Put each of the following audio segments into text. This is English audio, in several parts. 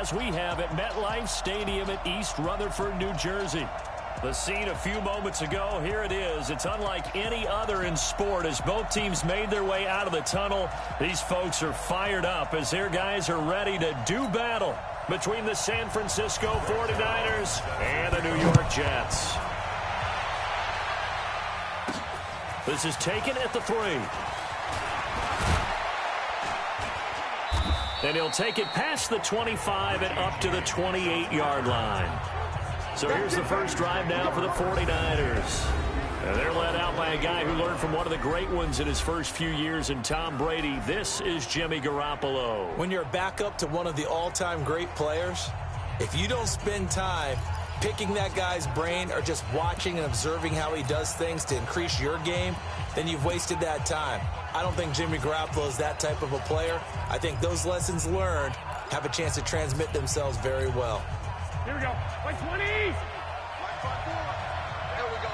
as we have at MetLife Stadium at East Rutherford, New Jersey. The scene a few moments ago, here it is. It's unlike any other in sport as both teams made their way out of the tunnel. These folks are fired up as their guys are ready to do battle between the San Francisco 49ers and the New York Jets. This is taken at the 3. And he'll take it past the 25 and up to the 28-yard line. So here's the first drive now for the 49ers. And they're led out by a guy who learned from one of the great ones in his first few years in Tom Brady. This is Jimmy Garoppolo. When you're a backup to one of the all-time great players, if you don't spend time picking that guy's brain or just watching and observing how he does things to increase your game, then you've wasted that time. I don't think Jimmy Garoppolo is that type of a player. I think those lessons learned have a chance to transmit themselves very well. Here we go. Like 20. Here we go.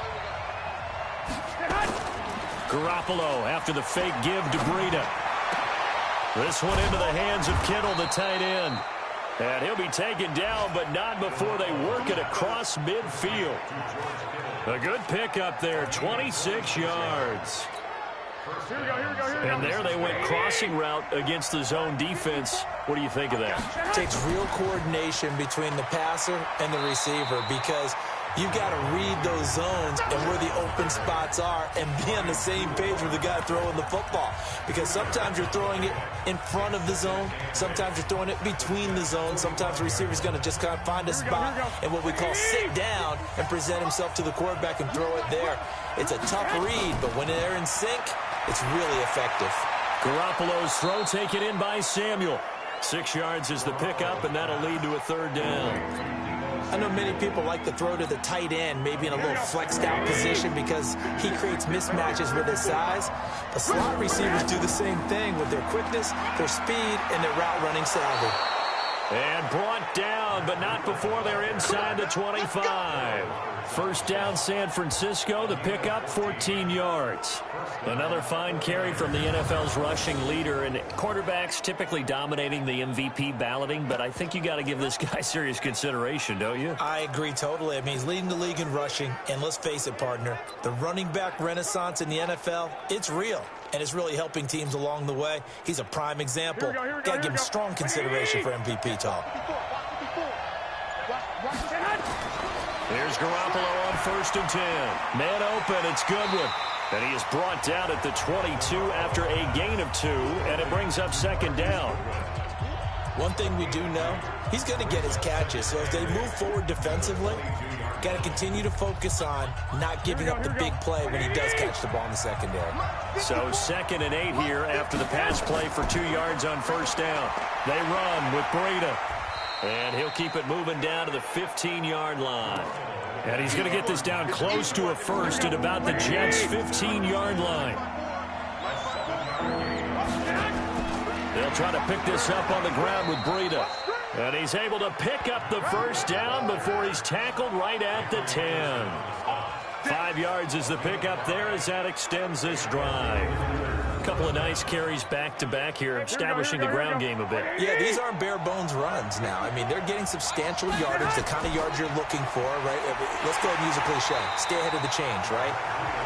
Garoppolo after the fake give to Breida. This one into the hands of Kittle, the tight end. And he'll be taken down, but not before they work it across midfield. A good pickup there, 26 yards. Here we go. And there they went crossing route against the zone defense. What do you think of that? It takes real coordination between the passer and the receiver because you've got to read those zones and where the open spots are and be on the same page with the guy throwing the football. Because sometimes you're throwing it in front of the zone. Sometimes you're throwing it between the zones. Sometimes the receiver's going to just kind of find a spot and what we call sit down and present himself to the quarterback and throw it there. It's a tough read, but when they're in sync, it's really effective. Garoppolo's throw taken in by Samuel. 6 yards is the pickup, and that'll lead to a third down. I know many people like to throw to the tight end, maybe in a little flexed out position because he creates mismatches with his size. But slot receivers do the same thing with their quickness, their speed, and their route running savvy. And brought down, but not before they're inside the 25. First down, San Francisco. The pickup, 14 yards. Another fine carry from the NFL's rushing leader, and quarterbacks typically dominating the MVP balloting, but I think you got to give this guy serious consideration, don't you? I agree totally. I mean, he's leading the league in rushing, and let's face it, partner, the running back renaissance in the NFL, it's real, and it's really helping teams along the way. He's a prime example. Got to give him strong consideration for MVP talk. Here's Garoppolo on 1st and 10. Man open, it's Goodwin. And he is brought down at the 22 after a gain of 2, and it brings up 2nd down. One thing we do know, he's going to get his catches. So as they move forward defensively, got to continue to focus on not giving up the big play when he does catch the ball in the secondary. So 2nd and 8 here after the pass play for 2 yards on 1st down. They run with Breida. And he'll keep it moving down to the 15-yard line. And he's going to get this down close to a first at about the Jets' 15-yard line. They'll try to pick this up on the ground with Breida. And he's able to pick up the first down before he's tackled right at the 10. 5 yards is the pickup there as that extends this drive. A couple of nice carries back-to-back here, establishing the ground game a bit. Yeah, these aren't bare-bones runs now. I mean, they're getting substantial yardage, the kind of yards you're looking for, right? Let's go ahead and use a cliche. Stay ahead of the change, right?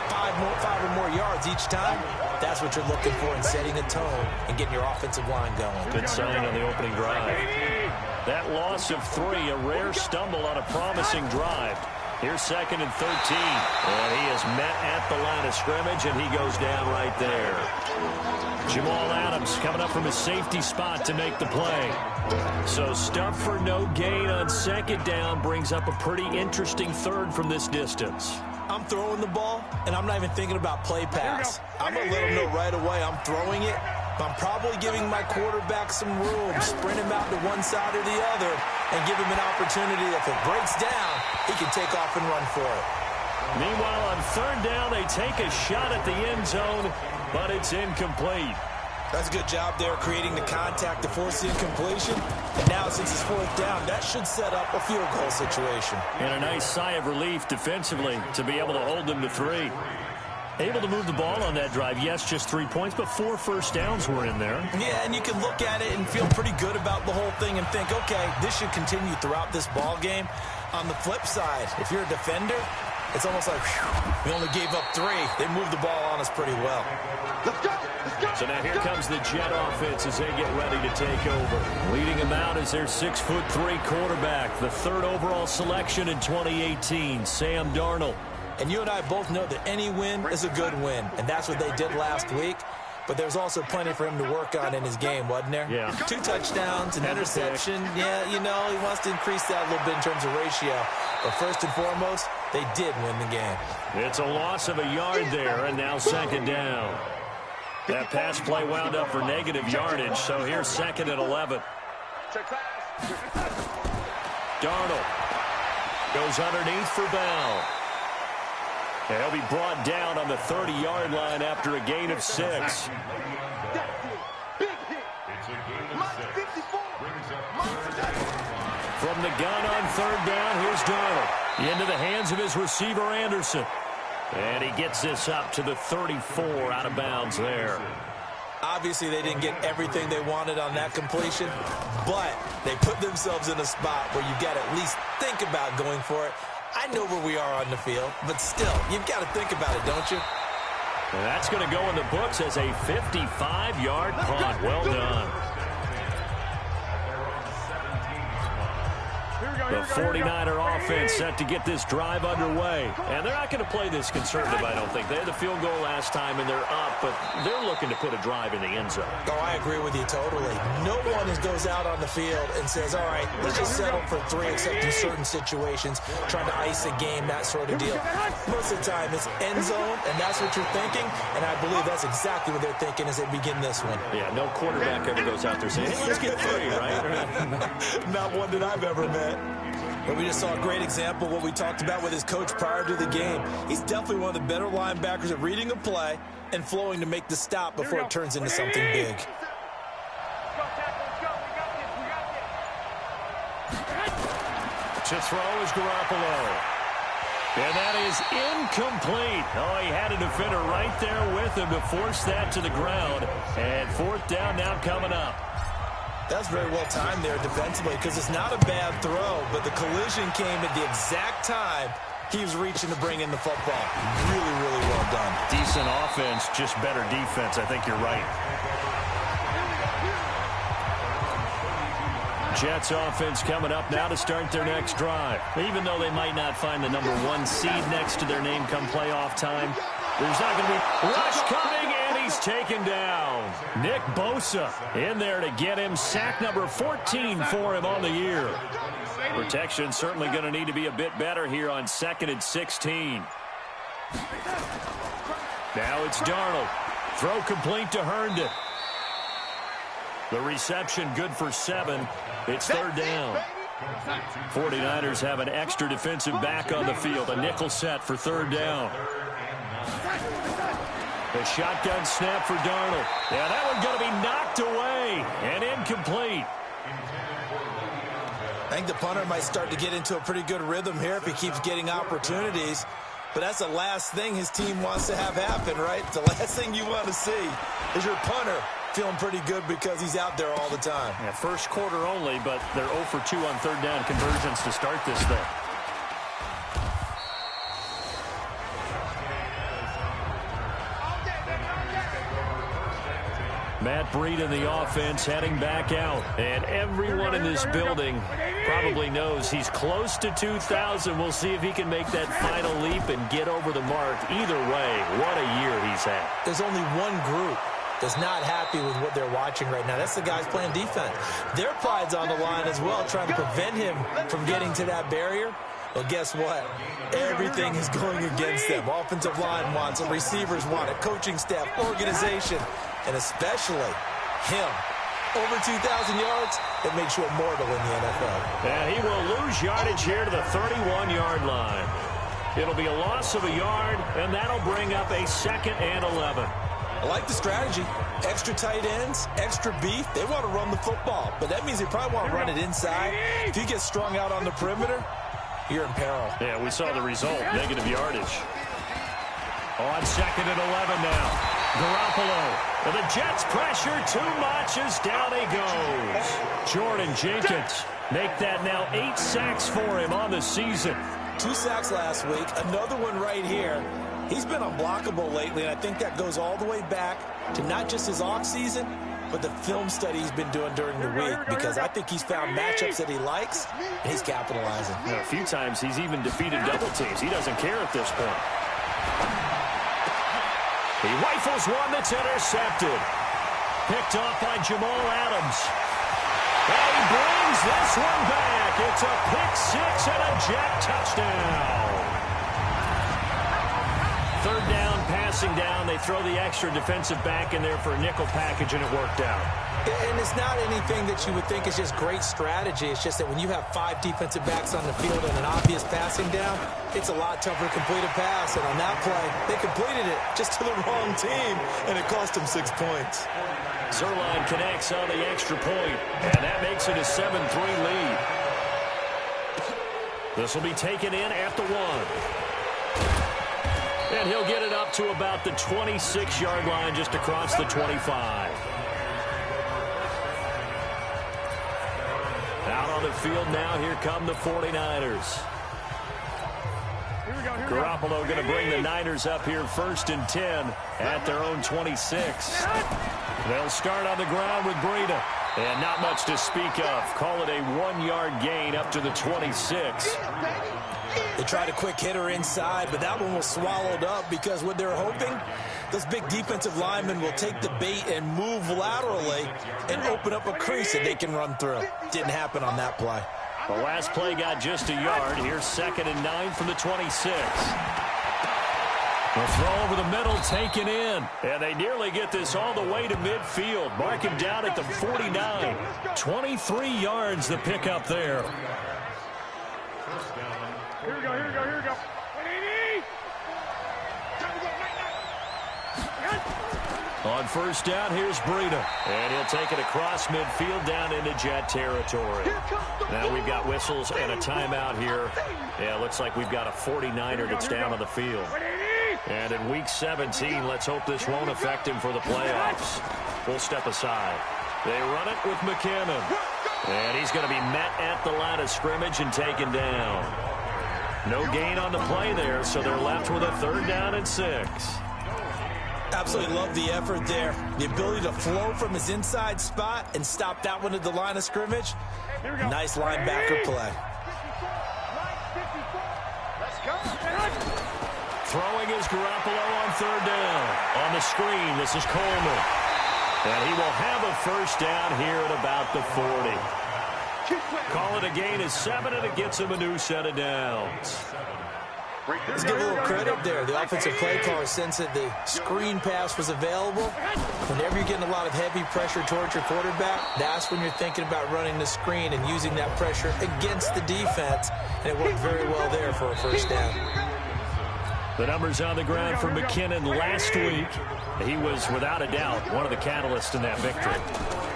5 or more yards each time. That's what you're looking for in setting a tone and getting your offensive line going. Good sign on the opening drive. That loss of 3, a rare stumble on a promising drive. Here's 2nd and 13. And he is met at the line of scrimmage, and he goes down right there. Jamal Adams coming up from his safety spot to make the play. So stuff for no gain on 2nd down brings up a pretty interesting 3rd from this distance. I'm throwing the ball, and I'm not even thinking about play pass. I'm going to let him know right away I'm throwing it. I'm probably giving my quarterback some room, sprint him out to one side or the other, and give him an opportunity. If it breaks down, he can take off and run for it. Meanwhile, on 3rd down, they take a shot at the end zone, but it's incomplete. That's a good job there, creating the contact to force the incompletion. And now, since it's 4th down, that should set up a field goal situation. And a nice sigh of relief defensively to be able to hold them to 3. Able to move the ball on that drive. Yes, just 3 points, but 4 first downs were in there. Yeah, and you can look at it and feel pretty good about the whole thing and think, okay, this should continue throughout this ball game. On the flip side, if you're a defender, it's almost like, whew, we only gave up 3. They moved the ball on us pretty well. Let's go! Let's go! So now here comes the Jet offense as they get ready to take over. Leading them out is their 6'3" quarterback, the 3rd overall selection in 2018, Sam Darnold. And you and I both know that any win is a good win, and that's what they did last week. But there's also plenty for him to work on in his game, wasn't there? Yeah. 2 touchdowns, an interception. Yeah, you know, he wants to increase that a little bit in terms of ratio. But first and foremost, they did win the game. It's a loss of a yard there, and now 2nd down. That pass play wound up for negative yardage, so here's 2nd and 11. Darnold goes underneath for Bell. And he'll be brought down on the 30-yard line after a gain of 6. From the gun on 3rd down, here's Darnold. Into the hands of his receiver, Anderson. And he gets this up to the 34 out of bounds there. Obviously, they didn't get everything they wanted on that completion, but they put themselves in a spot where you've got to at least think about going for it. I know where we are on the field, but still, you've got to think about it, don't you? And that's going to go in the books as a 55-yard punt. Well done. The 49er offense set to get this drive underway. And they're not going to play this conservative, I don't think. They had the field goal last time, and they're up, but they're looking to put a drive in the end zone. Oh, I agree with you totally. No one goes out on the field and says, all right, let's just settle for 3 except in certain situations, trying to ice a game, that sort of deal. Most of the time, it's end zone, and that's what you're thinking, and I believe that's exactly what they're thinking as they begin this one. Yeah, no quarterback ever goes out there saying, hey, let's get 3, right? Not one that I've ever met. But we just saw a great example of what we talked about with his coach prior to the game. He's definitely one of the better linebackers at reading a play and flowing to make the stop before it turns into something big. To throw is Garoppolo. And that is incomplete. Oh, he had a defender right there with him to force that to the ground. And 4th down now coming up. That's very well timed there defensively because it's not a bad throw, but the collision came at the exact time he was reaching to bring in the football. Really, really well done. Decent offense, just better defense. I think you're right. Jets offense coming up now to start their next drive. Even though they might not find the number 1 seed next to their name come playoff time, there's not going to be rush coming, and he's taken down. Nick Bosa in there to get him. Sack number 14 for him on the year. Protection certainly going to need to be a bit better here on 2nd and 16. Now it's Darnold. Throw complete to Herndon. The reception good for 7. It's 3rd down. 49ers have an extra defensive back on the field. A nickel set for 3rd down. The shotgun snap for Darnold. Yeah, that one's going to be knocked away and incomplete. I think the punter might start to get into a pretty good rhythm here if he keeps getting opportunities. But that's the last thing his team wants to have happen, right? The last thing you want to see is your punter feeling pretty good because he's out there all the time. Yeah, first quarter only, but they're 0 for 2 on 3rd down conversions to start this thing. Matt Breed in the offense heading back out. And everyone in this building probably knows he's close to 2,000. We'll see if he can make that final leap and get over the mark. Either way, what a year he's had. There's only one group that's not happy with what they're watching right now. That's the guys playing defense. Their pride's on the line as well, trying to prevent him from getting to that barrier. Well, guess what? Everything is going against them. Offensive line wants it. Receivers want it. Coaching staff, organization, and especially him. Over 2,000 yards, it makes you immortal in the NFL. And he will lose yardage here to the 31-yard line. It'll be a loss of a yard, and that'll bring up a 2nd and 11. I like the strategy. Extra tight ends, extra beef. They want to run the football, but that means they probably want to run it inside. If you get strung out on the perimeter, you're in peril. Yeah, we saw the result, negative yardage. On 2nd and 11 now. Garoppolo. And the Jets pressure too much as down he goes. Jordan Jenkins make that now 8 sacks for him on the season. 2 sacks last week. Another one right here. He's been unblockable lately, and I think that goes all the way back to not just his offseason, but the film study he's been doing during the week, because I think he's found matchups that he likes, and he's capitalizing. A few times he's even defeated double teams. He doesn't care at this point. He rifles one that's intercepted. Picked off by Jamal Adams. And he brings this one back. It's a pick six and a Jet touchdown. 3rd down, passing down. They throw the extra defensive back in there for a nickel package, and it worked out. And it's not anything that you would think is just great strategy. It's just that when you have 5 defensive backs on the field and an obvious passing down, it's a lot tougher to complete a pass. And on that play, they completed it just to the wrong team, and it cost them 6 points. Zerline connects on the extra point, and that makes it a 7-3 lead. This will be taken in at the 1. And he'll get it up to about the 26-yard line, just across the 25. Out on the field now, here come the 49ers. Garoppolo going to bring the Niners up here 1st and 10 at their own 26. They'll start on the ground with Breida. And not much to speak of. Call it a 1-yard gain up to the 26. They tried a quick hitter inside, but that one was swallowed up because what they're hoping, those big defensive linemen will take the bait and move laterally and open up a crease that they can run through. Didn't happen on that play. The last play got just a yard. Here's 2nd and 9 from the 26. The throw over the middle, taken in. And they nearly get this all the way to midfield. Mark him down at the 49. 23 yards the pickup there. Here we go, here we go, here we go. On 1st down, here's Breida. And he'll take it across midfield down into Jet territory. Now we've got whistles and a timeout here. Yeah, looks like we've got a 49er that's down on the field. And in Week 17, let's hope this won't affect him for the playoffs. We'll step aside. They run it with McKinnon. And he's going to be met at the line of scrimmage and taken down. No gain on the play there, so they're left with a 3rd down and 6. Absolutely love the effort there. The ability to flow from his inside spot and stop that one at the line of scrimmage. Nice linebacker play. Throwing is Garoppolo on 3rd down. On the screen, this is Coleman. And he will have a 1st down here at about the 40. Call it a gain of 7, and it gets him a new set of downs. Let's give a little credit there. The offensive play caller sensed that the screen pass was available. Whenever you're getting a lot of heavy pressure towards your quarterback, that's when you're thinking about running the screen and using that pressure against the defense. And it worked very well there for a 1st down. The numbers on the ground for McKinnon last week. He was, without a doubt, one of the catalysts in that victory.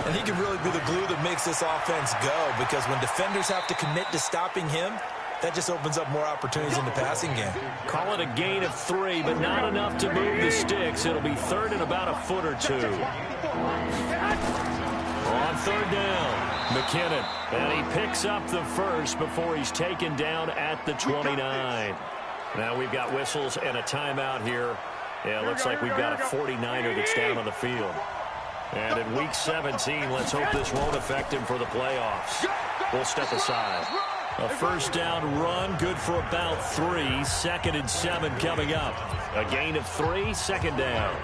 And he can really be the glue that makes this offense go, because when defenders have to commit to stopping him, that just opens up more opportunities in the passing game. Call it a gain of 3, but not enough to move the sticks. It'll be 3rd and about a foot or 2. On 3rd down, McKinnon. And he picks up the 1st before he's taken down at the 29. Now we've got whistles and a timeout here. Yeah, it looks like we've got a 49er that's down on the field. And in Week 17, let's hope this won't affect him for the playoffs. We'll step aside. A 1st down run, good for about 3. 2nd and 7 coming up. A gain of 3, 2nd down.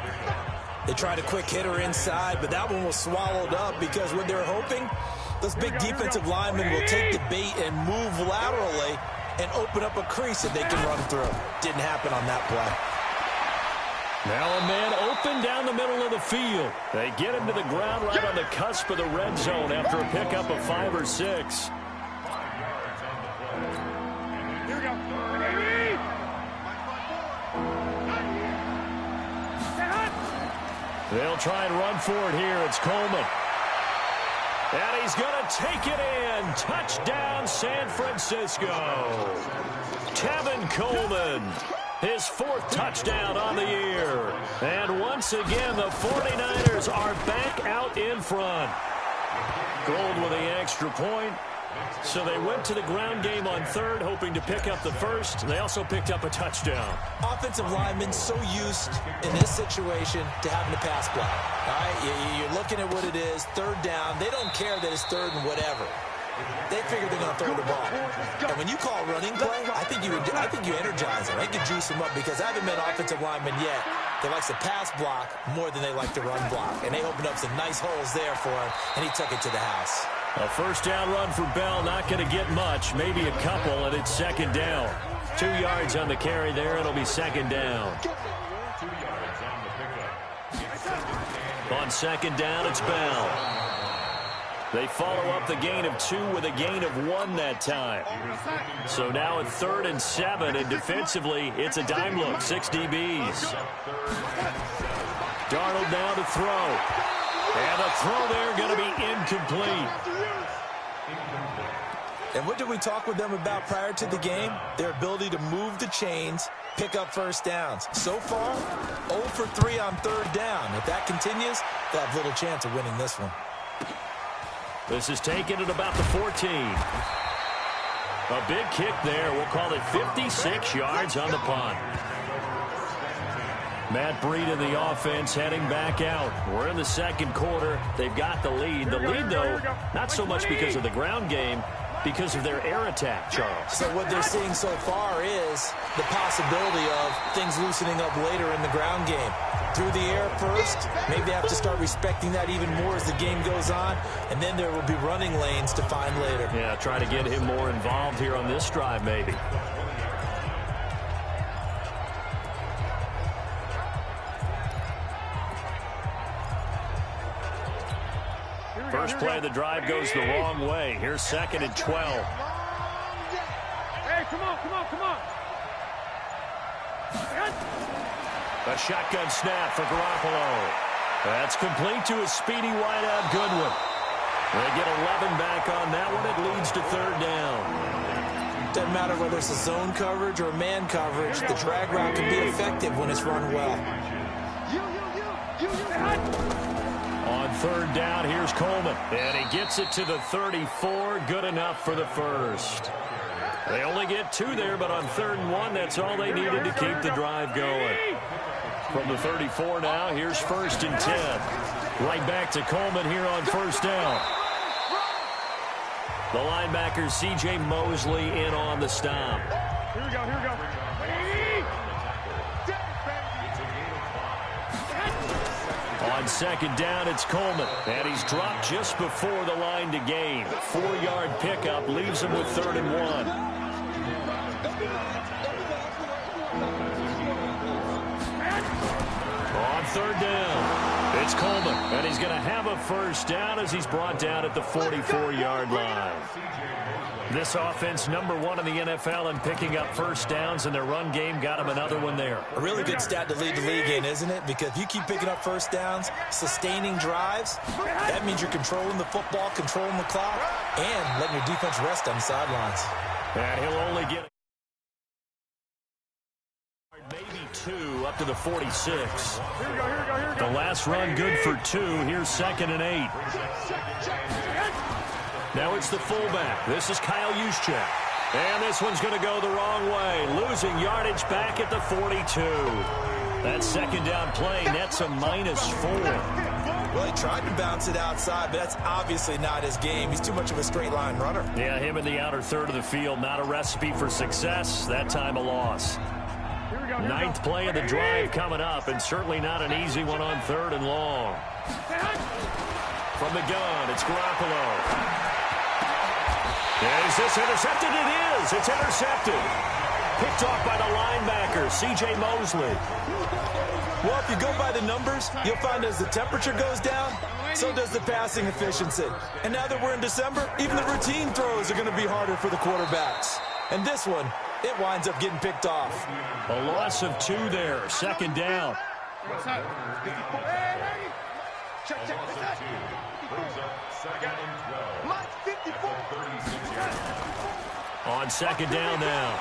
They tried a quick hitter inside, but that one was swallowed up because what they're hoping, those big defensive linemen will take the bait and move laterally and open up a crease that they can run through. Didn't happen on that play. Now a man open down the middle of the field. They get him to the ground right on the cusp of the red zone after a pickup of 5 or 6. Here we go. They'll try and run for it here. It's Coleman. And he's going to take it in. Touchdown, San Francisco. Tevin Coleman. His 4th touchdown on the year. And once again, the 49ers are back out in front. Gold with the extra point. So they went to the ground game on 3rd, hoping to pick up the 1st. They also picked up a touchdown. Offensive linemen so used in this situation to having to pass block. All right, you're looking at what it is, 3rd down. They don't care that it's 3rd and whatever. They figure they're going to throw the ball. And when you call running play, I think you energize them. I think you juice them up, because I haven't met offensive linemen yet that likes to pass block more than they like to run block. And they opened up some nice holes there for him, and he took it to the house. A 1st down run for Bell, not going to get much, maybe a couple, and it's 2nd down. 2 yards on the carry there. It'll be 2nd down. On 2nd down, it's Bell. They follow up the gain of 2 with a gain of 1 that time. So now at 3rd and 7, and defensively, it's a dime look, 6 DBs. Darnold now to throw. And the throw there going to be incomplete. And what did we talk with them about prior to the game? Their ability to move the chains, pick up 1st downs. So far, 0 for 3 on 3rd down. If that continues, they'll have little chance of winning this one. This is taken at about the 14. A big kick there. We'll call it 56 yards on the punt. Matt Breed in the offense heading back out. We're in the 2nd quarter. They've got the lead. The lead, though, not so much because of the ground game, because of their air attack, Charles. So what they're seeing so far is the possibility of things loosening up later in the ground game. Through the air first, maybe they have to start respecting that even more as the game goes on, and then there will be running lanes to find later. Yeah, try to get him more involved here on this drive, maybe. First play of the drive goes the wrong way. Here's 2nd and 12. Hey, come on. A shotgun snap for Garoppolo. That's complete to a speedy wideout Goodwin. They get 11 back on that one. It leads to 3rd down. Doesn't matter whether it's a zone coverage or man coverage. The drag route can be effective when it's run well. On 3rd down, here's Coleman. And he gets it to the 34. Good enough for the 1st. They only get 2 there, but on 3rd and 1, that's all they needed to keep the drive going. From the 34 now, here's 1st and 10. Right back to Coleman here on 1st down. The linebacker, C.J. Mosley, in on the stop. Here we go. On 2nd down, it's Coleman. And he's dropped just before the line to gain. 4-yard pickup leaves him with 3rd and 1. On 3rd down, it's Coleman. And he's going to have a 1st down as he's brought down at the 44-yard line. This offense, #1 in the NFL in picking up 1st downs, and their run game got him another one there. A really good stat to lead the league in, isn't it? Because if you keep picking up 1st downs, sustaining drives, that means you're controlling the football, controlling the clock, and letting your defense rest on the sidelines. And he'll only get maybe 2 up to the 46. Here we go. The last run good for 2. Here's 2nd and 8. Now it's the fullback. This is Kyle Juszczyk. And this one's going to go the wrong way. Losing yardage back at the 42. That 2nd down play nets a -4. Well, he tried to bounce it outside, but that's obviously not his game. He's too much of a straight line runner. Yeah, him in the outer 3rd of the field. Not a recipe for success. That time a loss. 9th play of the drive coming up, and certainly not an easy one on 3rd and long. From the gun, it's Garoppolo. Is this intercepted? It is. It's intercepted. Picked off by the linebacker, C.J. Mosley. Well, if you go by the numbers, you'll find as the temperature goes down, so does the passing efficiency. And now that we're in December, even the routine throws are going to be harder for the quarterbacks. And this one, it winds up getting picked off. A loss of 2 there. 2nd down. On 2nd down now.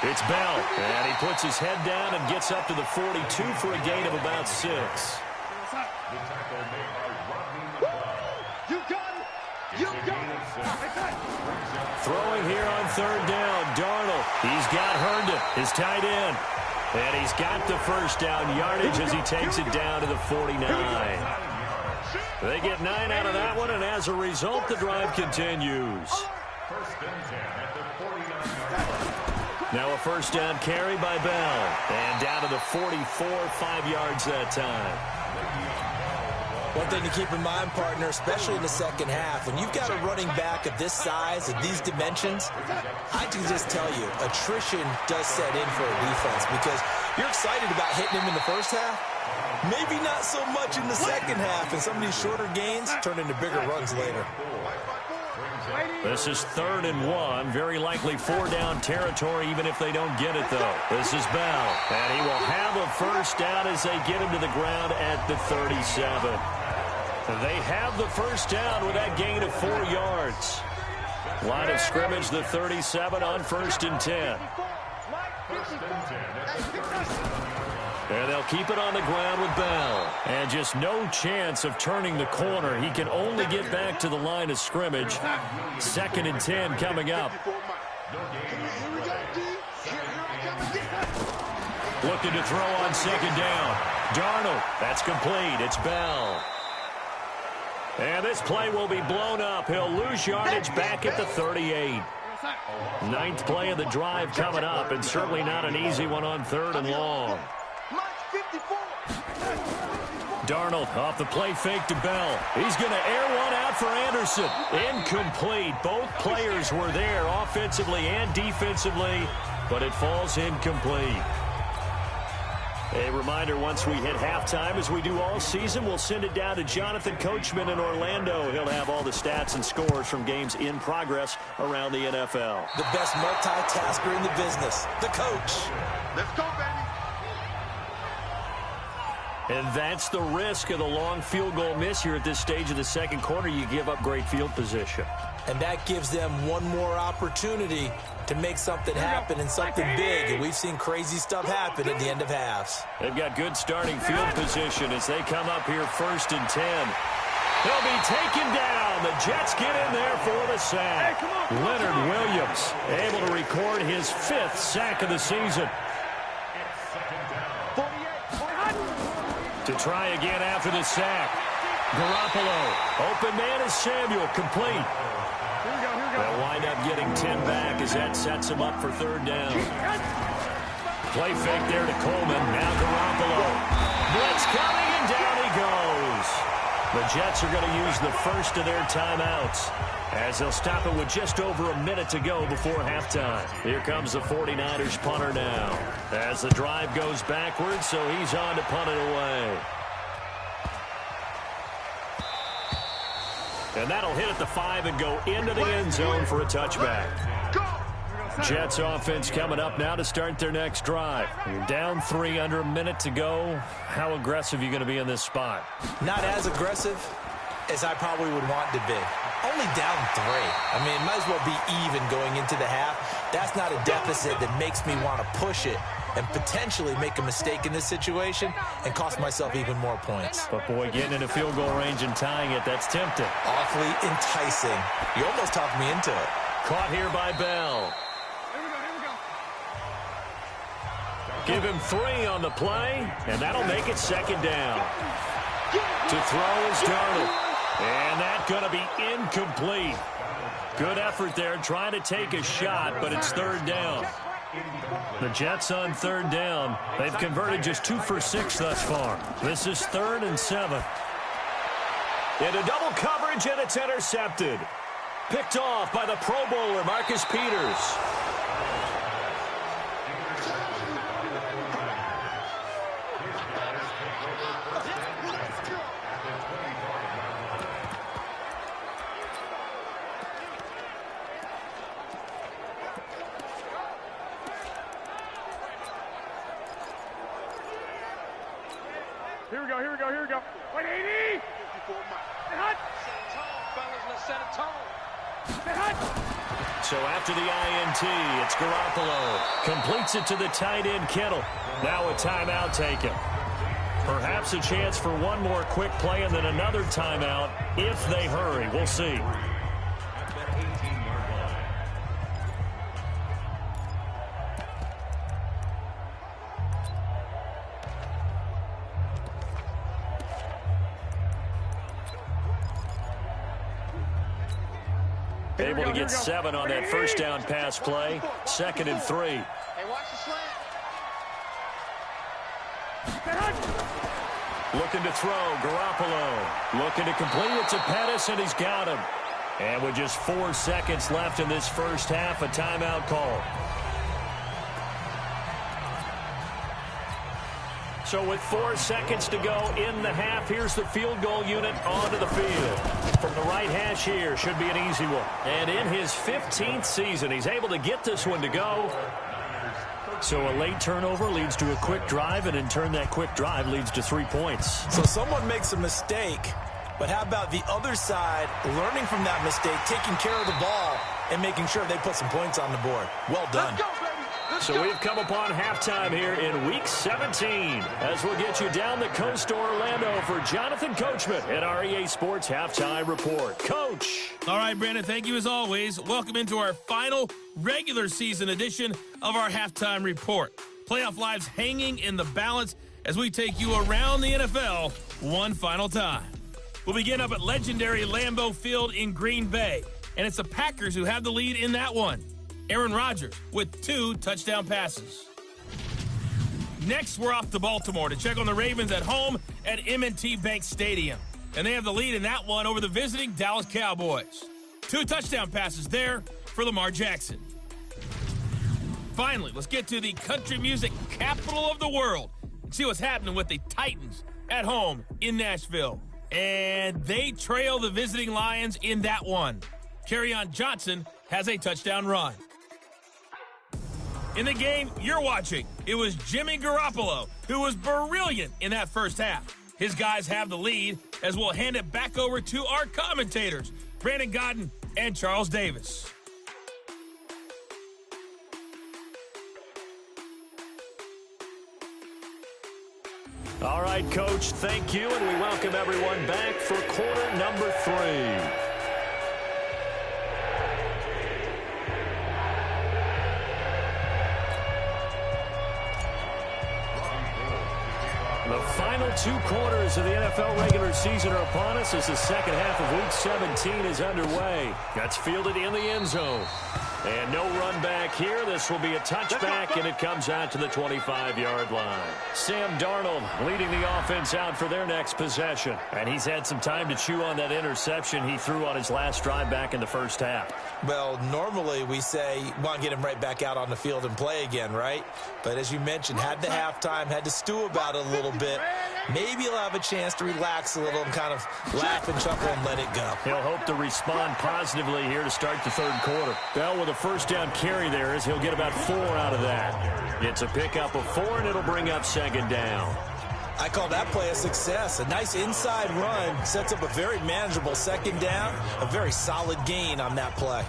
It's Bell, and he puts his head down and gets up to the 42 for a gain of about 6. Throwing here on third down, Darnold. He's got Herndon, his tight end. And he's got the first down yardage as he takes it down to the 49. They get 9 out of that one, and as a result, the drive continues. Now a first down carry by Bell. And down to the 44, 5 yards that time. One thing to keep in mind, partner, especially in the second half, when you've got a running back of this size and these dimensions, I can just tell you, attrition does set in for a defense because you're excited about hitting him in the first half. Maybe not so much in the second half, and some of these shorter gains turn into bigger runs later. This is 3rd and 1. Very likely 4-down territory, even if they don't get it, though. This is Bell, and he will have a first down as they get him to the ground at the 37. They have the first down with that gain of 4 yards. Line of scrimmage, the 37 on 1st and 10. And they'll keep it on the ground with Bell. And just no chance of turning the corner. He can only get back to the line of scrimmage. 2nd and 10 coming up. Looking to throw on 2nd down. Darnold, that's complete. It's Bell. And this play will be blown up. He'll lose yardage back at the 38. 9th play of the drive coming up, and certainly not an easy one on 3rd and long. Darnold off the play fake to Bell. He's going to air one out for Anderson. Incomplete. Both players were there offensively and defensively, but it falls incomplete. A reminder, once we hit halftime, as we do all season, we'll send it down to Jonathan Coachman in Orlando. He'll have all the stats and scores from games in progress around the NFL. The best multitasker in the business, the coach. Let's go, baby. And that's the risk of the long field goal miss here at this stage of the second quarter. You give up great field position. And that gives them one more opportunity to make something happen and something big. And we've seen crazy stuff happen at the end of halves. They've got good starting field position as they come up here 1st and 10. They'll be taken down. The Jets get in there for the sack. Leonard Williams able to record his 5th sack of the season. To try again after the sack. Garoppolo. Open man is Samuel. Complete. They'll wind up getting 10 back as that sets him up for 3rd down. Play fake there to Coleman. Now Garoppolo. Blitz coming, and down he goes. The Jets are going to use the first of their timeouts as they'll stop it with just over a minute to go before halftime. Here comes the 49ers punter now as the drive goes backwards, so he's on to punt it away. And that'll hit at the 5 and go into the end zone for a touchback. Jets offense coming up now to start their next drive. You're down 3, under a minute to go. How aggressive are you going to be in this spot? Not as aggressive as I probably would want to be. Only down 3. I mean, it might as well be even going into the half. That's not a deficit that makes me want to push it and potentially make a mistake in this situation and cost myself even more points. But, boy, getting in a field goal range and tying it, that's tempting. Awfully enticing. You almost talked me into it. Caught here by Bell. Give him 3 on the play, and that'll make it 2nd down. To throw is Darnold. And that's going to be incomplete. Good effort there, trying to take a shot, but it's 3rd down. The Jets on 3rd down. They've converted just 2 for 6 thus far. This is 3rd and 7. Into double coverage, and it's intercepted. Picked off by the Pro Bowler, Marcus Peters. Here we go, here we go, here we go. 180! Stay hot! So after the INT, it's Garoppolo. Completes it to the tight end, Kittle. Now a timeout taken. Perhaps a chance for one more quick play and then another timeout if they hurry. We'll see. Able to get 7 on that first down pass play. 2nd and 3. Hey, watch the slant. Looking to throw, Garoppolo. Looking to complete it to Pettis, and he's got him. And with just 4 seconds left in this first half, a timeout call. So with 4 seconds to go in the half, here's the field goal unit onto the field. From the right hash here, should be an easy one. And in his 15th season, he's able to get this one to go. So a late turnover leads to a quick drive, and in turn that quick drive leads to 3 points. So someone makes a mistake, but how about the other side learning from that mistake, taking care of the ball, and making sure they put some points on the board? Well done. Let's go, baby. So we've come upon halftime here in Week 17 as we'll get you down the coast to Orlando for Jonathan Coachman at our EA Sports Halftime Report. Coach. All right, Brandon, thank you as always. Welcome into our final regular season edition of our Halftime Report. Playoff lives hanging in the balance as we take you around the NFL one final time. We'll begin up at legendary Lambeau Field in Green Bay, and it's the Packers who have the lead in that one. Aaron Rodgers with 2 touchdown passes. Next, we're off to Baltimore to check on the Ravens at home at M&T Bank Stadium. And they have the lead in that one over the visiting Dallas Cowboys. 2 touchdown passes there for Lamar Jackson. Finally, let's get to the country music capital of the world and see what's happening with the Titans at home in Nashville. And they trail the visiting Lions in that one. Kerryon Johnson has a touchdown run. In the game you're watching, it was Jimmy Garoppolo who was brilliant in that first half. His guys have the lead as we'll hand it back over to our commentators, Brandon Godden and Charles Davis. All right, Coach, thank you, and we welcome everyone back for quarter number 3. The final 2 quarters of the NFL regular season are upon us as the second half of Week 17 is underway. That's fielded in the end zone. And no run back here. This will be a touchback, and it comes out to the 25-yard line. Sam Darnold leading the offense out for their next possession. And he's had some time to chew on that interception he threw on his last drive back in the first half. Well, normally we say, want to get him right back out on the field and play again, right? But as you mentioned, had the halftime, had to stew about it a little bit. Maybe he'll have a chance to relax a little and kind of laugh and chuckle and let it go. He'll hope to respond positively here to start the third quarter. Bell with a first down carry there as he'll get about 4 out of that. It's a pickup of 4, and it'll bring up 2nd down. I call that play a success. A nice inside run sets up a very manageable 2nd down, a very solid gain on that play.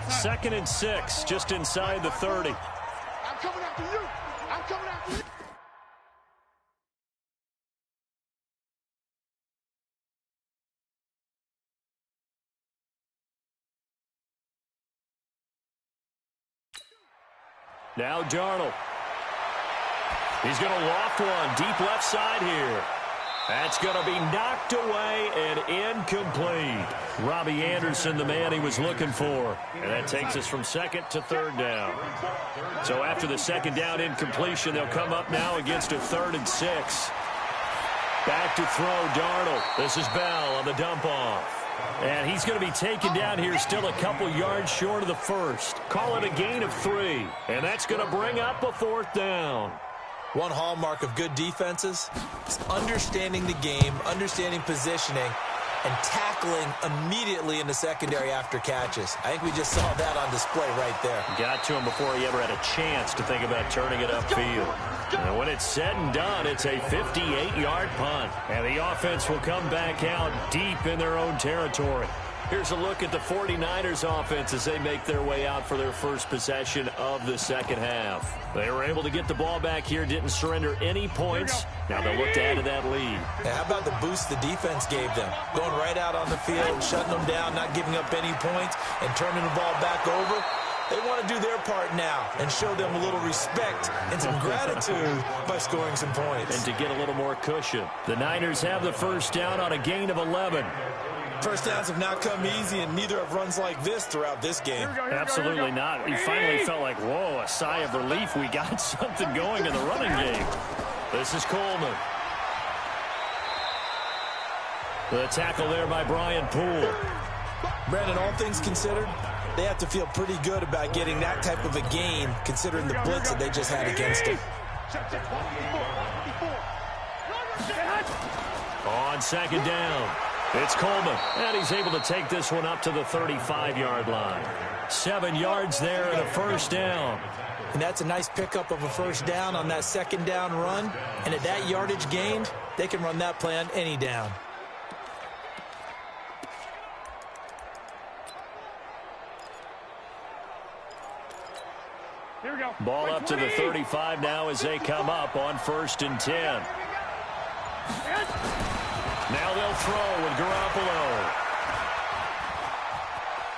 2nd and 6, just inside the 30. I'm coming after you. I'm coming after you. Now Darnold. He's going to loft one deep left side here. That's going to be knocked away and incomplete. Robbie Anderson, the man he was looking for. And that takes us from 2nd to 3rd down. So after the 2nd down incompletion, they'll come up now against a 3rd and 6. Back to throw Darnold. This is Bell on the dump off. And he's going to be taken down here still a couple yards short of the first. Call it a gain of 3. And that's going to bring up a 4th down. One hallmark of good defenses is understanding the game, understanding positioning, and tackling immediately in the secondary after catches. I think we just saw that on display right there. Got to him before he ever had a chance to think about turning it upfield. And when it's said and done, it's a 58-yard punt. And the offense will come back out deep in their own territory. Here's a look at the 49ers offense as they make their way out for their first possession of the second half. They were able to get the ball back here, didn't surrender any points. Now they'll look to add to that lead. Yeah, how about the boost the defense gave them? Going right out on the field, shutting them down, not giving up any points, and turning the ball back over. They want to do their part now and show them a little respect and some gratitude by scoring some points. And to get a little more cushion. The Niners have the first down on a gain of 11. First downs have not come easy, and neither have runs like this throughout this game. Absolutely not. He finally felt like, whoa, a sigh of relief. We got something going in the running game. This is Coleman. The tackle there by Brian Poole. Brandon, all things considered, they have to feel pretty good about getting that type of a gain, considering the blitz that they just had against them. On second down, it's Coleman, and he's able to take this one up to the 35-yard line. 7 yards there and a first down. And that's a nice pickup of a first down on that second down run. And at that yardage gained, they can run that play on any down. Here we go. Ball up to the 35 now as they come up on 1st and 10. Now they'll throw with Garoppolo.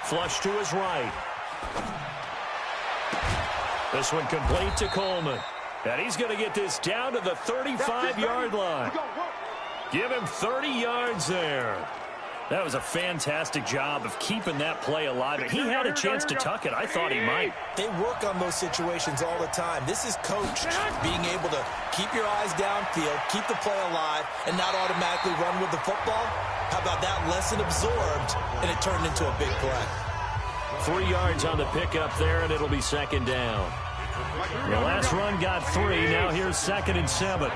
Flush to his right. This one complete to Coleman. And he's going to get this down to the 35-yard line. Give him 30 yards there. That was a fantastic job of keeping that play alive. He had a chance to tuck it. I thought he might. They work on those situations all the time. This is coached, being able to keep your eyes downfield, keep the play alive, and not automatically run with the football. How about that lesson absorbed, and it turned into a big play. 3 yards on the pickup there, and it'll be second down. The last run got 3. Now here's 2nd and 7.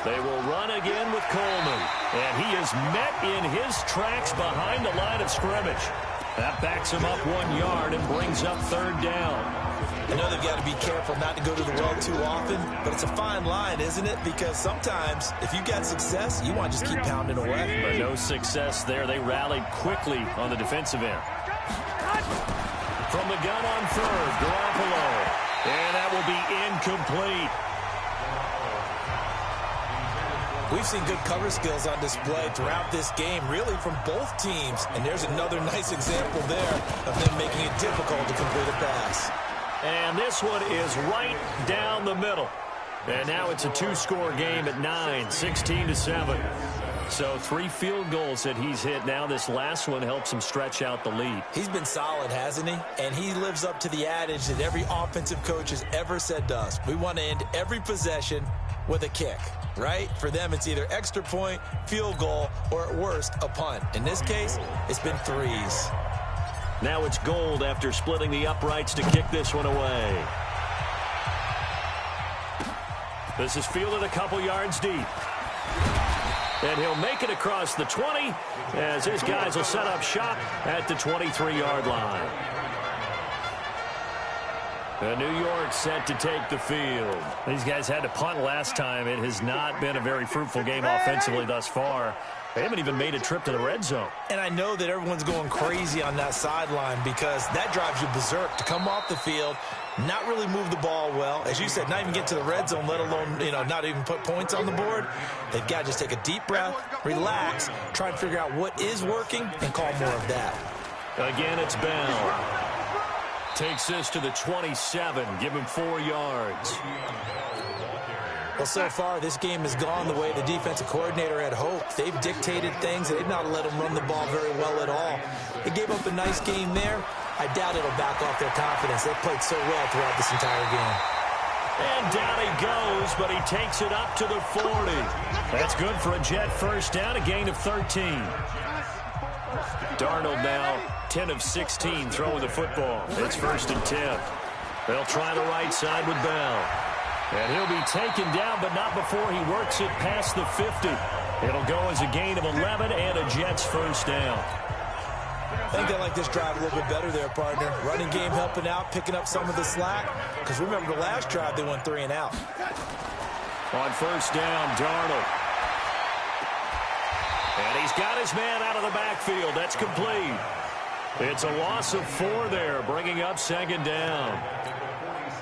They will run again with Coleman. And he is met in his tracks behind the line of scrimmage. That backs him up 1 yard and brings up 3rd down. I know they've got to be careful not to go to the well too often, but it's a fine line, isn't it? Because sometimes, if you got success, you want to just keep pounding away. But no success there. They rallied quickly on the defensive end. From the gun on 3rd, Garoppolo. And that will be incomplete. We've seen good cover skills on display throughout this game, really from both teams. And there's another nice example there of them making it difficult to complete a pass. And this one is right down the middle. And now it's a 2-score game at 9, 16-7. So 3 field goals that he's hit. Now this last one helps him stretch out the lead. He's been solid, hasn't he? And he lives up to the adage that every offensive coach has ever said to us. We want to end every possession with a kick, right? For them, it's either extra point, field goal, or at worst, a punt. In this case, it's been 3s. Now it's Gold after splitting the uprights to kick this one away. This is fielded a couple yards deep. And he'll make it across the 20 as his guys will set up shop at the 23-yard line. New York set to take the field. These guys had to punt last time. It has not been a very fruitful game offensively thus far. They haven't even made a trip to the red zone. And I know that everyone's going crazy on that sideline because that drives you berserk to come off the field, not really move the ball well. As you said, not even get to the red zone, let alone, not even put points on the board. They've got to just take a deep breath, relax, try and figure out what is working, and call more of that. Again, it's Bell. Takes this to the 27. Give him 4 yards. Well, so far, this game has gone the way the defensive coordinator had hoped. They've dictated things. They've not let them run the ball very well at all. They gave up a nice game there. I doubt it'll back off their confidence. They played so well throughout this entire game. And down he goes, but he takes it up to the 40. That's good for a Jet first down, a gain of 13. Darnold now 10 of 16 throwing the football. It's 1st and 10. They'll try the right side with Bell. And he'll be taken down, but not before he works it past the 50. It'll go as a gain of 11 and a Jets first down. I think they like this drive a little bit better there, partner. Running game helping out, picking up some of the slack. Because remember, the last drive, they went 3 and out. On first down, Darnold. And he's got his man out of the backfield. That's complete. It's a loss of 4 there, bringing up second down.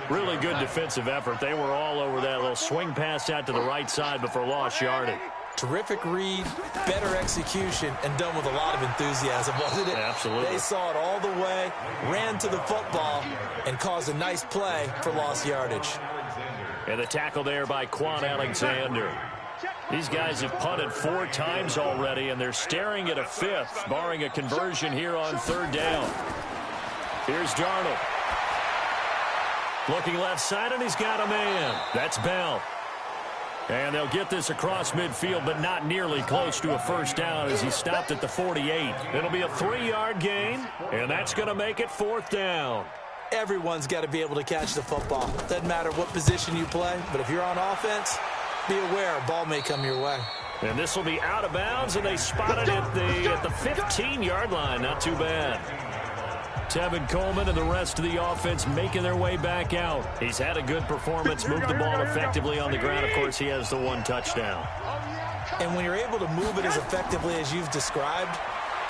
Really good defensive effort. They were all over that little swing pass out to the right side before lost yardage. Terrific read, better execution, and done with a lot of enthusiasm, wasn't it? Absolutely. They saw it all the way, ran to the football, and caused a nice play for lost yardage. And the tackle there by Quan Alexander. These guys have punted 4 times already, and they're staring at a 5th, barring a conversion here on third down. Here's Darnold. Looking left side, and he's got a man. That's Bell. And they'll get this across midfield, but not nearly close to a first down as he stopped at the 48. It'll be a 3-yard gain, and that's going to make it 4th down. Everyone's got to be able to catch the football. Doesn't matter what position you play, but if you're on offense, be aware a ball may come your way. And this will be out of bounds, and they spotted it at the 15-yard line. Not too bad. Tevin Coleman and the rest of the offense making their way back out. He's had a good performance, moved the ball effectively on the ground. Of course, he has the 1 touchdown. And when you're able to move it as effectively as you've described,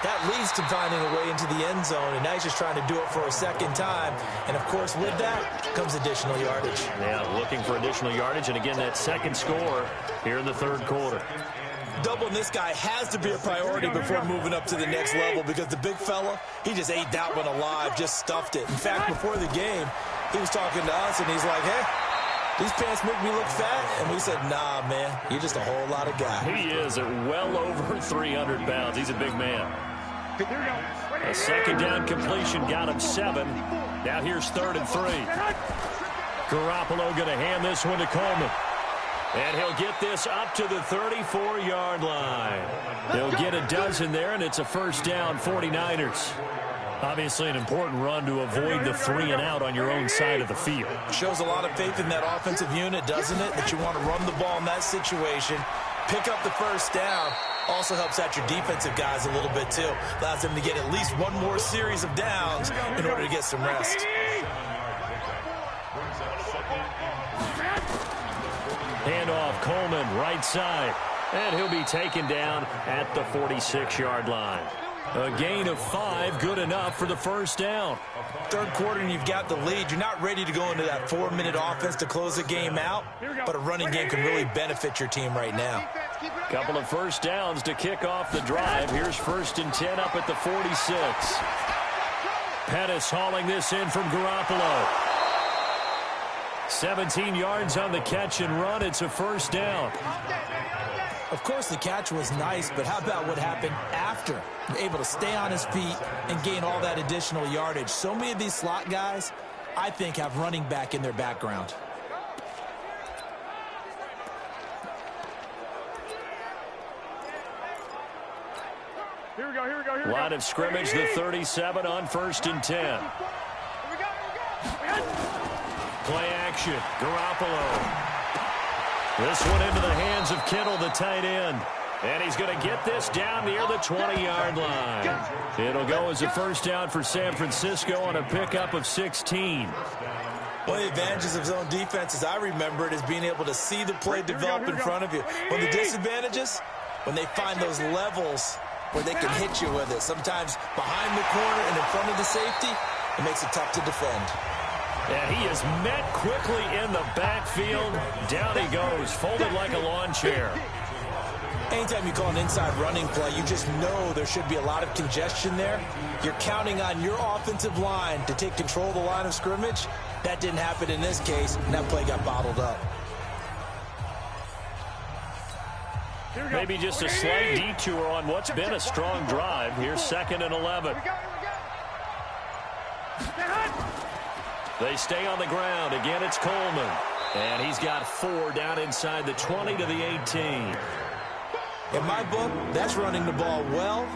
that leads to finding a way into the end zone, and now he's just trying to do it for a second time. And, of course, with that comes additional yardage. Yeah, looking for additional yardage, and again, that second score here in the third quarter. Doubling this guy has to be a priority before moving up to the next level because the big fella, he just ate that one alive, just stuffed it. In fact, before the game, he was talking to us, and he's like, hey, these pants make me look fat. And we said, nah, man, you're just a whole lot of guy. He is at well over 300 pounds. He's a big man. A second down completion got him 7. Now here's 3rd and 3. Garoppolo going to hand this one to Coleman. And he'll get this up to the 34-yard line. They'll get a dozen there, and it's a first down, 49ers. Obviously an important run to avoid the 3 and out on your own side of the field. Shows a lot of faith in that offensive unit, doesn't it? That you want to run the ball in that situation, pick up the first down. Also helps out your defensive guys a little bit, too. Allows them to get at least 1 more series of downs in order to get some rest. Handoff, Coleman, right side. And he'll be taken down at the 46-yard line. A gain of 5, good enough for the first down. Third quarter and you've got the lead. You're not ready to go into that 4-minute offense to close the game out, but a running game can really benefit your team right now. Couple of first downs to kick off the drive. Here's 1st and 10 up at the 46. Pettis hauling this in from Garoppolo. 17 yards on the catch and run. It's a first down. Of course, the catch was nice, but how about what happened after? Able to stay on his feet and gain all that additional yardage. So many of these slot guys, I think, have running back in their background. Here we go, here we go, here we go. Line of scrimmage, the 37 on 1st and 10. Play action, Garoppolo. This one into the hands of Kittle, the tight end. And he's going to get this down near the 20-yard line. It'll go as a first down for San Francisco on a pickup of 16. One of the advantages of zone defense, as I remember it, is being able to see the play develop in front of you. One of the disadvantages, when they find those levels where they can hit you with it. Sometimes behind the corner and in front of the safety, it makes it tough to defend. And he is met quickly in the backfield. Down he goes, folded like a lawn chair. Anytime you call an inside running play, you just know there should be a lot of congestion there. You're counting on your offensive line to take control of the line of scrimmage. That didn't happen in this case, and that play got bottled up. Maybe just a slight detour on what's been a strong drive. Here's 2nd and 11. They stay on the ground. Again, it's Coleman. And he's got 4 down inside the 20 to the 18. In my book, that's running the ball well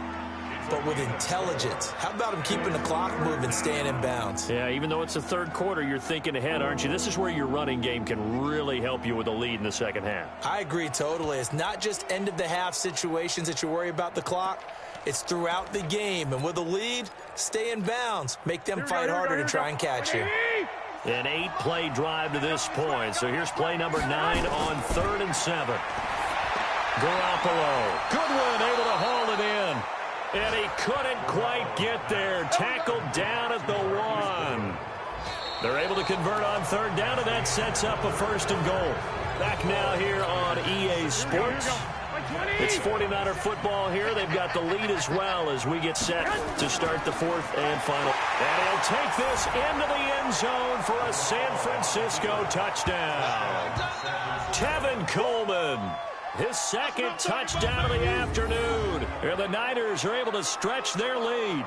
but with intelligence. How about him keeping the clock moving, staying in bounds? Yeah, even though it's the third quarter, you're thinking ahead, aren't you? This is where your running game can really help you with a lead in the second half. I agree totally. It's not just end-of-the-half situations that you worry about the clock. It's throughout the game. And with a lead, stay in bounds. Make them fight harder to try and catch you. An 8-play drive to this point. So here's play number 9 on 3rd and 7. Garoppolo. Goodwin able to haul it in. And he couldn't quite get there. Tackled down at the 1. They're able to convert on 3rd down, and that sets up a 1st and goal. Back now here on EA Sports. It's 49er football here. They've got the lead as well as we get set to start the 4th and final. And he'll take this into the end zone for a San Francisco touchdown. Tevin Coleman, his 2nd touchdown of the afternoon. And the Niners are able to stretch their lead.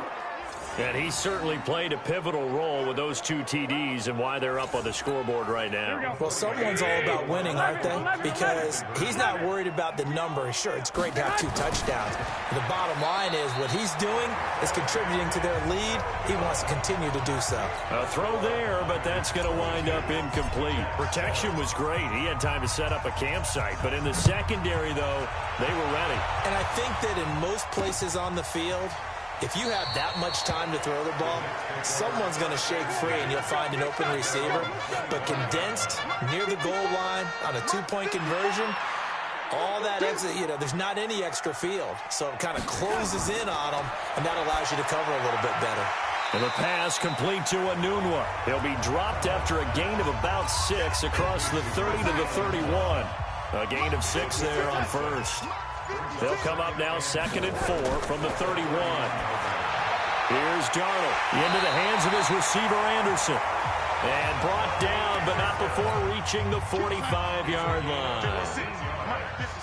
And he certainly played a pivotal role with those 2 TDs and why they're up on the scoreboard right now. Well, someone's all about winning, aren't they? Because he's not worried about the number. Sure, it's great to have 2 touchdowns. But the bottom line is what he's doing is contributing to their lead. He wants to continue to do so. A throw there, but that's going to wind up incomplete. Protection was great. He had time to set up a campsite. But in the secondary, though, they were ready. And I think that in most places on the field, if you have that much time to throw the ball, someone's going to shake free and you'll find an open receiver. But condensed near the goal line on a 2-point conversion, all that exit, there's not any extra field. So it kind of closes in on them, and that allows you to cover a little bit better. And the pass complete to Anunwa. He'll be dropped after a gain of about 6 across the 30 to the 31. A gain of 6 there on 1st. They'll come up now 2nd and 4 from the 31. Here's Darnold into the hands of his receiver Anderson. And brought down, but not before reaching the 45-yard line.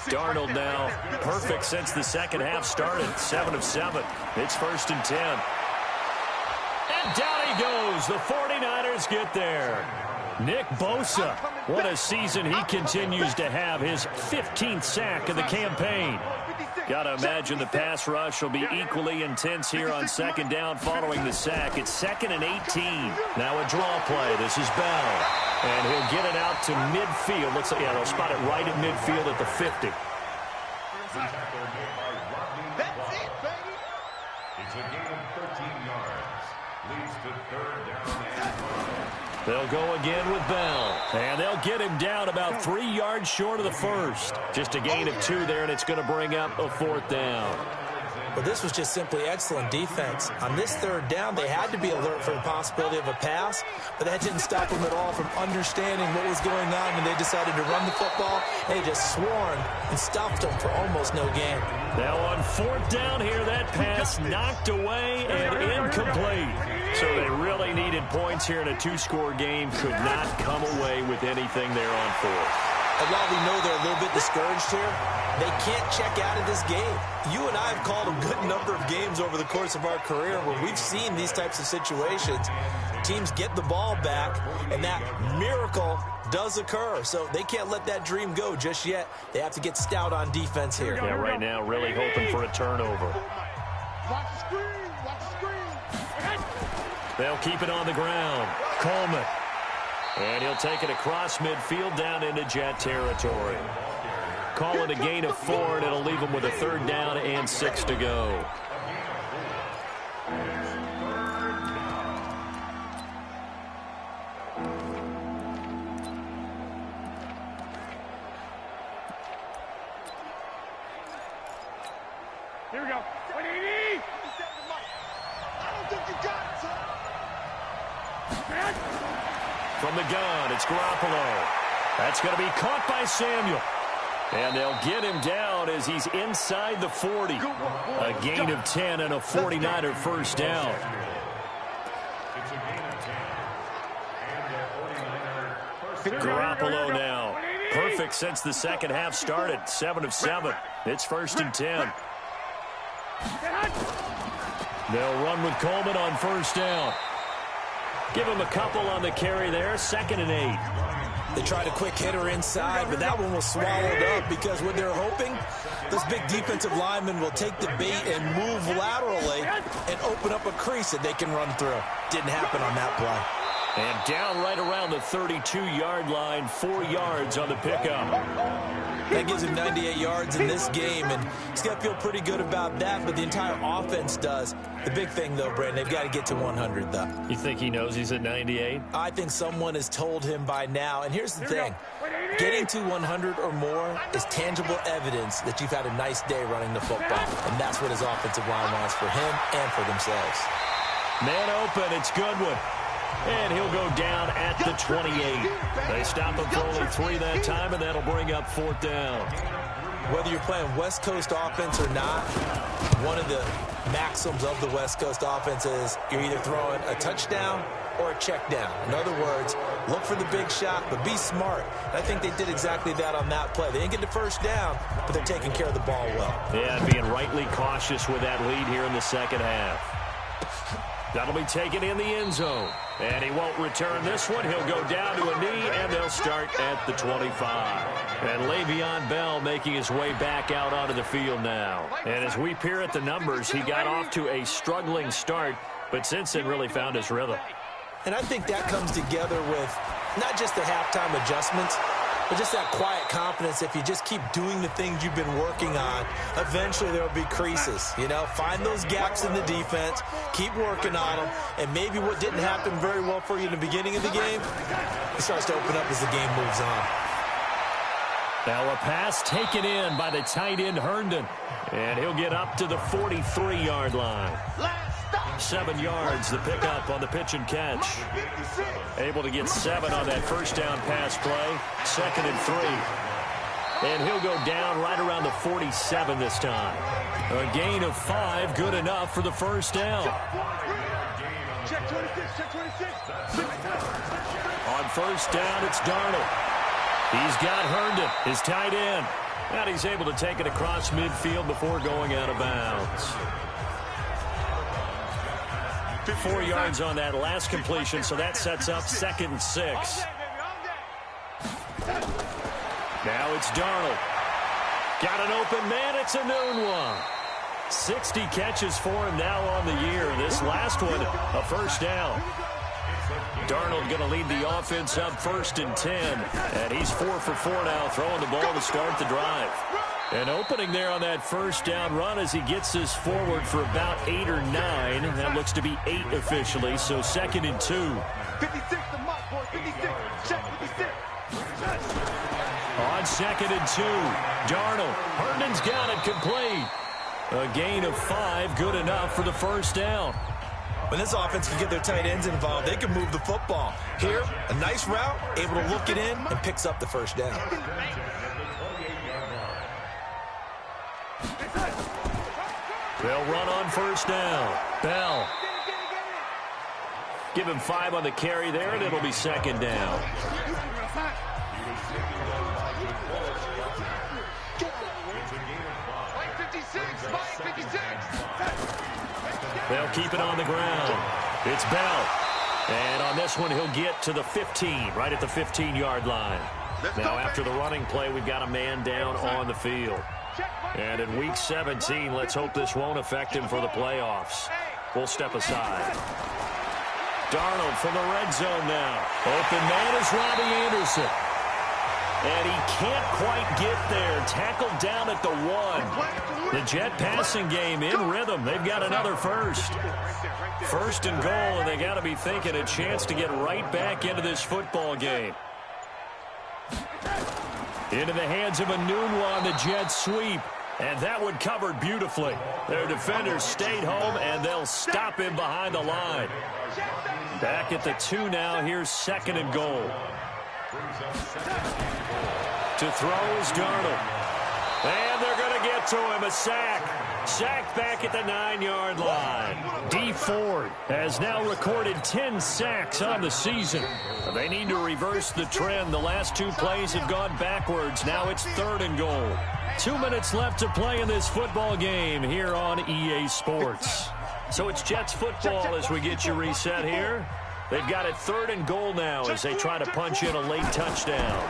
Darnold now perfect since the second half started. 7 of 7. It's 1st and 10. And down he goes. The 49ers get there. Nick Bosa, what a season he continues to have. His 15th sack of the campaign. Got to imagine the pass rush will be equally intense here on 2nd down following the sack. It's 2nd and 18. Now a draw play. This is Bell. And he'll get it out to midfield. Looks like, yeah, they'll spot it right at midfield at the 50. That's it, baby. It's a gain of 13 yards. Leads to 3rd down and 1. They'll go again with Bell. And they'll get him down about 3 yards short of the 1st. Just a gain of 2 there, and it's going to bring up a 4th down. But this was just simply excellent defense. On this 3rd down, they had to be alert for the possibility of a pass, but that didn't stop them at all from understanding what was going on when they decided to run the football. They just swarmed and stopped them for almost no gain. Now on 4th down here, that pass knocked away and incomplete. So they really needed points here in a 2-score game. Could not come away with anything there on 4th. And while we know they're a little bit discouraged here, they can't check out of this game. You and I have called a good number of games over the course of our career where we've seen these types of situations. Teams get the ball back, and that miracle does occur. So they can't let that dream go just yet. They have to get stout on defense here. Yeah, right now really hoping for a turnover. Watch the screen. Watch the screen. They'll keep it on the ground. Coleman. And he'll take it across midfield down into Jet territory. Call it a gain of 4, and it'll leave them with a 3rd down and 6 to go. Here we go. 180. I don't think you got it, son. From the gun, it's Garoppolo. That's going to be caught by Samuel. And they'll get him down as he's inside the 40. A gain of 10 and a 49er 1st down. Garoppolo now. Perfect since the second half started. 7 of 7. It's 1st and 10. They'll run with Coleman on 1st down. Give him a couple on the carry there. 2nd and 8. They tried a quick hitter inside, but that one was swallowed up because what they're hoping, this big defensive lineman will take the bait and move laterally and open up a crease that they can run through. Didn't happen on that play. And down right around the 32-yard line, 4 yards on the pickup. That gives him 98 yards in this game, and he's got to feel pretty good about that, but the entire offense does. The big thing, though, Brandon, they've got to get to 100, though. You think he knows he's at 98? I think someone has told him by now, and here's the thing. Getting to 100 or more is tangible evidence that you've had a nice day running the football, and that's what his offensive line wants for him and for themselves. Man open, it's Goodwin. And he'll go down at the 28. They stop him for only 3 that time, and that'll bring up 4th down. Whether you're playing West Coast offense or not, one of the maxims of the West Coast offense is you're either throwing a touchdown or a check down. In other words, look for the big shot, but be smart. And I think they did exactly that on that play. They didn't get the first down, but they're taking care of the ball well. Yeah, and being rightly cautious with that lead here in the second half. That'll be taken in the end zone. And he won't return this one. He'll go down to a knee, and they'll start at the 25. And Le'Veon Bell making his way back out onto the field now. And as we peer at the numbers, he got off to a struggling start, but since then really found his rhythm. And I think that comes together with not just the halftime adjustments, but just that quiet confidence. If you just keep doing the things you've been working on, eventually there will be creases. You know, find those gaps in the defense, keep working on them, and maybe what didn't happen very well for you in the beginning of the game, it starts to open up as the game moves on. Now a pass taken in by the tight end Herndon, and he'll get up to the 43-yard line. 7 yards, the pickup on the pitch and catch. Able to get 7 on that first down pass play. 2nd and 3. And he'll go down right around the 47 this time. A gain of 5, good enough for the first down. Check 26, check 26. On first down, it's Darnold. He's got Herndon, his tight end. And he's able to take it across midfield before going out of bounds. 4 yards on that last completion, so that sets up 2nd and 6. Now it's Darnold. Got an open man, it's a noon one. 60 catches for him now on the year. This last one, a first down. Darnold going to lead the offense up 1st and 10. And he's 4 for 4 now, throwing the ball to start the drive. An opening there on that first down run as he gets this forward for about 8 or 9. That looks to be 8 officially, so 2nd and 2. 56 the mark, boy. 56. Check 56. On 2nd and 2, Darnold. Herndon's got it complete. A gain of 5, good enough for the first down. When this offense can get their tight ends involved, they can move the football. Here, a nice route, able to look it in, and picks up the first down. They'll run on first down. Bell. Give him 5 on the carry there, and it'll be 2nd down. They'll keep it on the ground. It's Bell. And on this one, he'll get to the 15, right at the 15-yard line. Now, after the running play, we've got a man down on the field. And in Week 17, let's hope this won't affect him for the playoffs. We'll step aside. Darnold from the red zone now. Open man is Robbie Anderson. And he can't quite get there. Tackled down at the 1. The Jet passing game in rhythm. They've got another first. 1st and goal, and they got to be thinking a chance to get right back into this football game. Into the hands of Enunwa, the Jets sweep. And that one covered beautifully. Their defenders stayed home, and they'll stop him behind the line. Back at the 2 now. Here's 2nd and goal. To throw is Darnold. And they're going to get to him. A sack. Sacked back at the 9-yard line. D. Ford has now recorded 10 sacks on the season. They need to reverse the trend. The last 2 plays have gone backwards. Now it's 3rd and goal. 2 minutes left to play in this football game here on EA Sports. So it's Jets football as we get you reset here. They've got it 3rd and goal now as they try to punch in a late touchdown.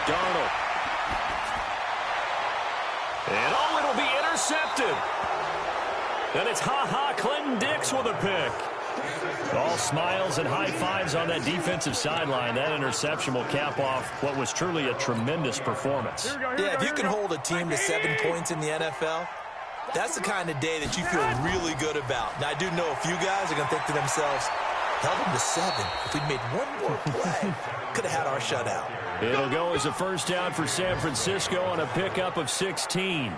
Darnold. And it'll be intercepted. And it's Clinton Dix with a pick. All smiles and high fives on that defensive sideline. That interception will cap off what was truly a tremendous performance. Yeah, if you can hold a team to 7 points in the NFL, that's the kind of day that you feel really good about. Now, I do know a few guys are going to think to themselves, held them to 7. If we'd made one more play, could have had our shutout. It'll go as a first down for San Francisco on a pickup of 16.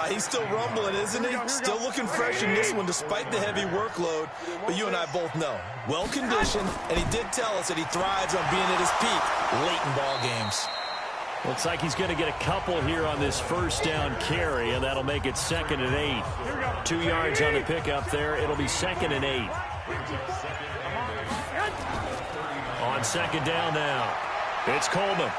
He's still rumbling, isn't he? Still looking fresh in this one despite the heavy workload. But you and I both know, well-conditioned, and he did tell us that he thrives on being at his peak late in ball games. Looks like he's going to get a couple here on this first down carry, and that'll make it 2nd and 8. 2 yards on the pickup there. It'll be 2nd and 8. On 2nd down now, it's Coleman.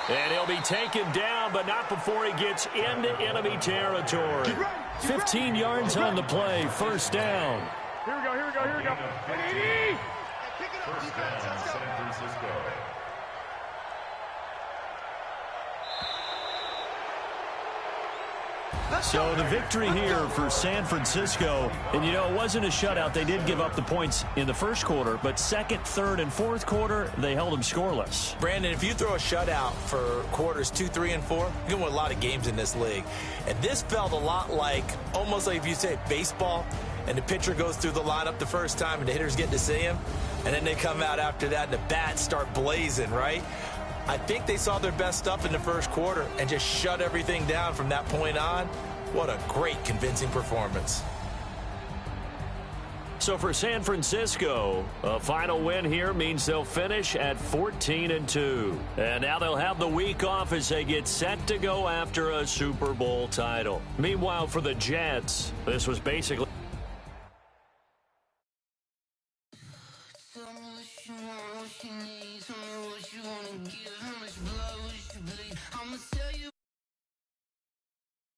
And he'll be taken down, but not before he gets into enemy territory. 15 yards on the play, first down. Here we go. First down, San Francisco. So the victory here for San Francisco, and you know, it wasn't a shutout. They did give up the points in the first quarter, but 2nd, 3rd, and 4th quarter, they held them scoreless. Brandon, if you throw a shutout for quarters 2, 3, and 4, you're going to win a lot of games in this league. And this felt a lot like, almost like if you say baseball, and the pitcher goes through the lineup the first time, and the hitters get to see him, and then they come out after that, and the bats start blazing, right? I think they saw their best stuff in the first quarter and just shut everything down from that point on. What a great, convincing performance. So for San Francisco, a final win here means they'll finish at 14-2. And now they'll have the week off as they get set to go after a Super Bowl title. Meanwhile, for the Jets, this was basically... Tell me what you want, what you need, tell me what you wanna give, how much blood would you bleed? I'ma tell you